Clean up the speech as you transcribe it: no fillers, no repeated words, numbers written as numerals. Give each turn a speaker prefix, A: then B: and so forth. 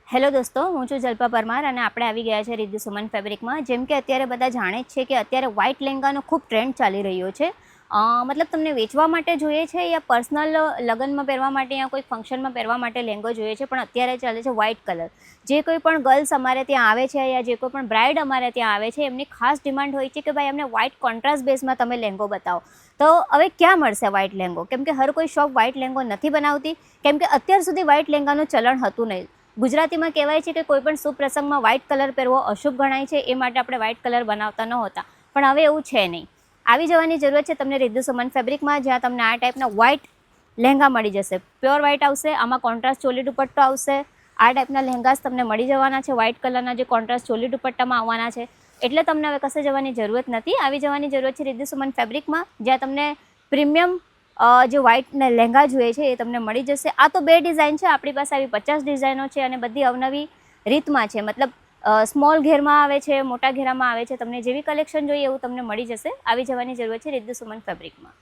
A: Hello દોસ્તો, હું છું જલ્પા પરમાર અને આપણે આવી ગયા છે રિદ્ધિ સુમન ફેબ્રિકમાં. જેમ કે અત્યારે બધા જાણે જ છે કે અત્યારે વ્હાઇટ લેંગાનો ખૂબ ટ્રેન્ડ ચાલી રહ્યો છે. મતલબ તમને વેચવા માટે જોઈએ છે યા પર્સનલ લગ્નમાં પહેરવા માટે યા કોઈ ફંક્શનમાં પહેરવા માટે લેંગો જોઈએ છે, પણ અત્યારે ચાલે છે વ્હાઇટ કલર. જે કોઈ પણ ગર્લ્સ અમારે ત્યાં આવે છે યા જે કોઈ પણ બ્રાઇડ અમારે ત્યાં આવે છે એમની ખાસ ડિમાન્ડ હોય છે કે ભાઈ અમને વ્હાઇટ કોન્ટ્રાસ્ટ બેઝમાં તમે લેંગો બતાવો. તો હવે ક્યાં મળશે વ્હાઇટ લેંગો? કેમ કે હર કોઈ શોપ વ્હાઇટ લેંગો નથી બનાવતી, કેમ કે અત્યાર સુધી વ્હાઇટ લેંગાનું ચલણ હતું નહીં. ગુજરાતીમાં કહેવાય છે કે કોઈ પણ શુભ પ્રસંગમાં વ્હાઇટ કલર પહેરવો અશુભ ગણાય છે, એ માટે આપણે વ્હાઇટ કલર બનાવતા ન હોતા. પણ હવે એવું છે નહીં. આવી જવાની જરૂરત છે તમને રિદ્ધિ સુમન ફેબ્રિકમાં, જ્યાં તમને આ ટાઈપના વ્હાઇટ લહેંગા મળી જશે. પ્યોર વ્હાઇટ આવશે, આમાં કોન્ટ્રાસ્ટ ચોલી દુપટ્ટો આવશે. આ ટાઈપના લહેંગાસ તમને મળી જવાના છે. વ્હાઇટ કલરના જે કોન્ટ્રાસ્ટ ચોલી દુપટ્ટામાં આવવાના છે. એટલે તમને હવે કશે જવાની જરૂરત નથી. આવી જવાની જરૂરત છે રિદ્ધિ સુમન ફેબ્રિકમાં, જ્યાં તમને પ્રીમિયમ જે વ્હાઇટ લહેંગા જોઈએ છે એ તમને મળી જશે. આ તો 2 ડિઝાઇન છે, આપણી પાસે આવી 50 ડિઝાઇનો છે અને બધી અવનવી રીતમાં છે. મતલબ સ્મોલ ઘેરમાં આવે છે, મોટા ઘેરામાં આવે છે. તમને જેવી કલેક્શન જોઈએ એવું તમને મળી જશે. આવી જવાની જરૂર છે રિદ્ધિ સુમન ફેબ્રિકમાં.